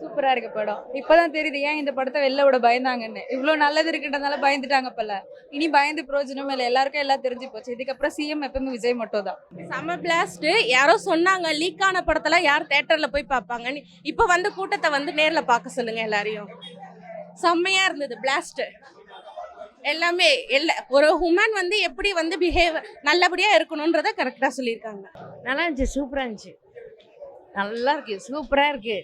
சூப்பரா இருக்கு படம். இப்பதான் தெரியுது ஏன் இந்த படத்தை வெளில விட பயந்தாங்கன்னு. இவ்வளவு நல்லது இருக்குன்றதால பயந்துட்டாங்க போல. இனி பயந்து பிரயோஜனம் இல்லை. எல்லாருக்கும் எல்லாம் தெரிஞ்சு போச்சு. இதுக்கப்புறம் சிஎம் எப்பவுமே விஜய் மட்டும் தான். செம பிளாஸ்ட். யாரோ சொன்னாங்க லீக் ஆன படத்துல யார் தியேட்டர்ல போய் பார்ப்பாங்கன்னு. இப்போ வந்து கூட்டத்தை வந்து நேர்ல பார்க்க சொல்லுங்க எல்லாரையும். செம்மையா இருந்தது பிளாஸ்ட். எல்லாமே ஒரு ஹுமன் வந்து எப்படி வந்து பிஹேவ் நல்லபடியா இருக்கணும்ன்றத கரெக்டா சொல்லியிருக்காங்க. நல்லா இருந்துச்சு, சூப்பரா இருந்துச்சு. நல்லா இருக்கு, சூப்பரா இருக்கு.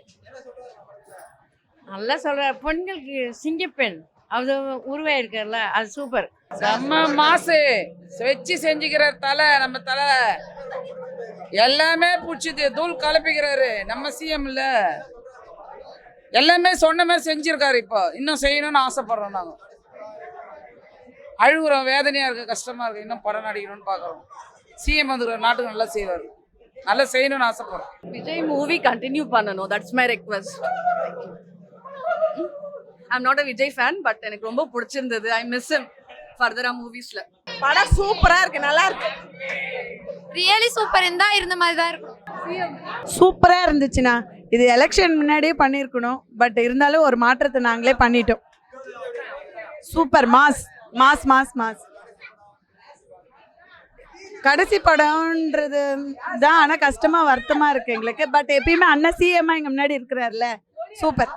நல்லா சொல்ற பெண்களுக்கு சிங்கப்பெண் அது உருவாயிருக்கார்ல, அது சூப்பர். செம்ம மாசு வச்சு செஞ்சுக்கிற தலை, நம்ம தலை எல்லாமே பிடிச்சது தூள் கலப்பிக்கிறாரு நம்ம சிஎம் இல்ல. எல்லாமே சொன்ன மாதிரி செஞ்சிருக்காரு. இப்போ இன்னும் செய்யணும்னு ஆசைப்படுறோம். நாங்கள் அழுகுறோம், வேதனையா இருக்கு, கஷ்டமா இருக்கு. இன்னும் படம் நடிக்கணும்னு பாக்குறோம். சிஎம் வந்து நாட்டுக்கு நல்லா செய்வார், நல்லா செய்யணும்னு ஆசைப்படுறோம். விஜய் மூவி கண்டினியூ பண்ணணும், that's my request. I'm not a Vijay fan, but எனக்கு ரொம்ப பிடிச்சிருந்தது. ஐ மிஸ் ஹிம் ஃபர்தரா மூவிஸ்ல. படம் சூப்பரா இருக்கு, நல்லா இருக்கு. Really super. இருந்த மாதிரி தான் இருக்கும். சூப்பரா இருந்துச்சுண்ணா. இது எலெக்ஷன் முன்னாடியே பண்ணியிருக்கணும், பட் இருந்தாலும் ஒரு மாற்றத்தை நாங்களே பண்ணிட்டோம். Super. Mass mass mass mass. கடைசி படம்ன்றது தான், ஆனால் கஷ்டமாக வருத்தமாக இருக்குது எங்களுக்கு. பட் எப்பயுமே அண்ணன் சிஎம்மா எங்கள் முன்னாடி இருக்கிறார்ல, சூப்பர்.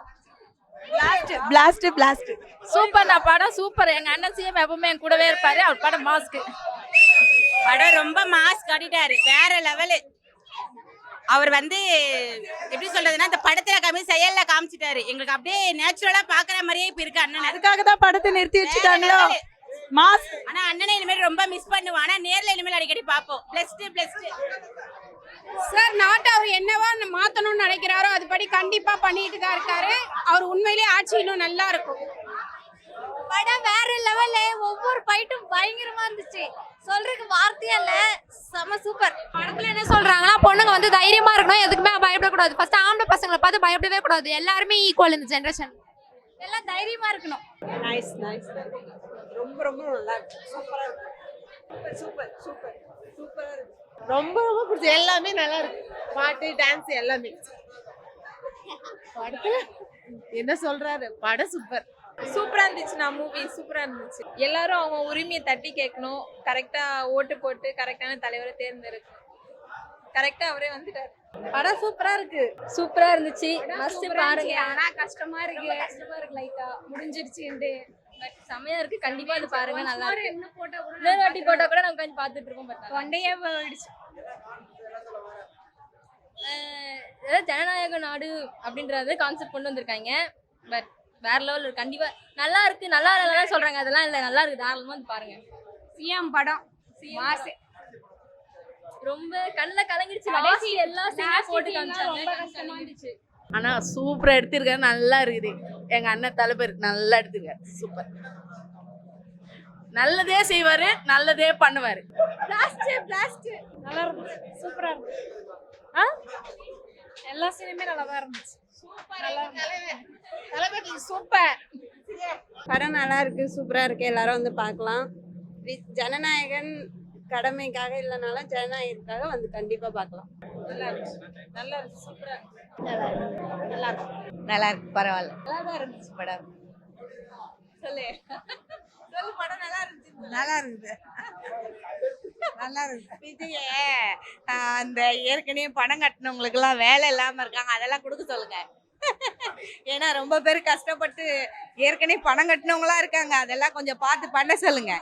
Blast blast super. நான் படம் சூப்பர். எங்க அண்ணன் சிஎம் எப்பவுமே என் கூடவே இருப்பாரு. அவர் படம் மாஸ்க்கு. படம் ரொம்ப மாஸ் காட்டிட்டாரு, வேற லெவலு. அவர் வந்து எப்படி சொல்றதுன்னா, இந்த படத்துல கம்மி செயல்ல காமிச்சிட்டாரு. எங்களுக்கு அப்படியே நேச்சுரலா பாக்குற மாதிரியே இப்ப இருக்கு அண்ணன். அதுக்காக தான் படத்தை நிறுத்தி வச்சுட்டாங்களோ. மாஸ். ஆனா அண்ணனை இனிமேல் ரொம்ப மிஸ் பண்ணுவோம். ஆனா நேர்ல இனிமேல் அடிக்கடி பாப்போம். பிளஸ்ட் சார், நாட்டை அவர் என்னவா மாத்தணும்னு நினைக்கிறாரோ அதுபடி கண்டிப்பா பண்ணிட்டு தான் இருக்காரு. அவர் உண்மையிலேயே ஆட்சி இன்னும் நல்லா இருக்கும். படம் வேற லெவல்ல. ஒவ்வொரு ஃபைட்டும் பயங்கரமா இருந்துச்சு. சொல்றதுக்கு வார்த்தையே இல்ல. செம சூப்பர். படத்துல என்ன சொல்றாங்கன்னா, பொண்ணுங்க வந்து தைரியமா இருக்கணும், எதுக்குமே பயப்படக்கூடாது. ஃபர்ஸ்ட் ஆம்பளை பசங்களை பார்த்து பயப்படவே கூடாது. எல்லாருமே ஈக்குவல் இந்த ஜெனரேஷன். எல்லாம் தைரியமா இருக்கணும். Nice nice. ரொம்ப ரொம்ப நல்லா இருக்கு. சூப்பரா இருக்கு. சூப்பர் சூப்பர் சூப்பரா இருக்கு. ரொம்ப ரொம்ப பிடிச்சது. எல்லாமே நல்லா இருக்கு. பாட்டு, டான்ஸ் எல்லாமே. படத்துல என்ன சொல்றாரு, படம் சூப்பர். சூப்பரா இருந்துச்சுண்ணா. மூவி சூப்பரா இருந்துச்சு. எல்லாரும் அவங்க உரிமையை தட்டி கேட்கணும். கரெக்டா ஓட்டு போட்டு கரெக்டான தலைவரை தேர்ந்தெடுக்கணும். கரெக்டா அவரே வந்துட்டாரு. படம் சூப்பரா இருக்கு. சூப்பரா இருந்துச்சு. மஸ்ட் பாருங்க. ஆனா கஷ்டமா இருக்கு. லைட்டா முடிஞ்சிருச்சு. பட் செமையா இருக்கு. கண்டிப்பா இது பாருங்க, நல்லா இருக்கு. இன்னொரு வாட்டி போட்டா கூட நம்ம கொஞ்சம் பார்த்துட்டு இருக்கோம். பட் ஒன்டையே போயிடுச்சு. ஜனநாயக நாடு அப்படின்றது கான்செப்ட் கொண்டு வந்திருக்காங்க. பட் வேற லெவல். கண்டிப்பா நல்லா இருக்கு. நல்லா நல்லா சொல்றாங்க, அதெல்லாம் இல்ல, நல்லா இருக்கு. தாராளமா வந்து பாருங்க. சிஎம் படம் மாசு. ரொம்ப கண்ணுல கலங்கிடுச்சு. கடைசி எல்லாம் சீன் போட்டு காமிச்சாங்க. ரொம்ப கஷ்டமா இருந்துச்சு. ஆனா சூப்பரா எடுத்திருக்காரு, நல்லா இருக்குது. எங்க அண்ணன் தலைவர் நல்லா எடுத்திருக்காரு, சூப்பர். நல்லதே செய்வாரு, நல்லதே பண்ணுவாரு. பிளாஸ்ட் நல்லா இருந்துச்சு. சூப்பரா இருந்துச்சு. எல்லா சீனுமே நல்லா தான் இருந்துச்சு. சூப்பர். படம் நல்லா இருக்கு, சூப்பரா இருக்கு. எல்லாரும் வந்து பார்க்கலாம். ஜனநாயகன் கடமைக்காக இல்லைனாலும் ஜனநாயகத்துக்காக வந்து கண்டிப்பா பார்க்கலாம். நல்லா இருக்கு, நல்லா இருக்கு, சூப்பரா இருக்கு. நல்லா இருக்கு, பரவாயில்ல. நல்லா தான் இருந்துச்சு படம். சொல்லு சொல்லு. படம் நல்லா இருந்துச்சு. நல்லா இருக்குது, நல்லா இருக்கு. விஜய அந்த ஏற்கனவே பணம் கட்டினவங்களுக்கு எல்லாம் வேலை இல்லாம இருக்காங்க, அதெல்லாம் கொடுக்க சொல்லுங்க. ஏன்னா ரொம்ப பேர் கஷ்டப்பட்டு ஏற்கனவே பணம் கட்டினவங்களா இருக்காங்க, அதெல்லாம் கொஞ்சம் பார்த்து பண்ண சொல்லுங்க.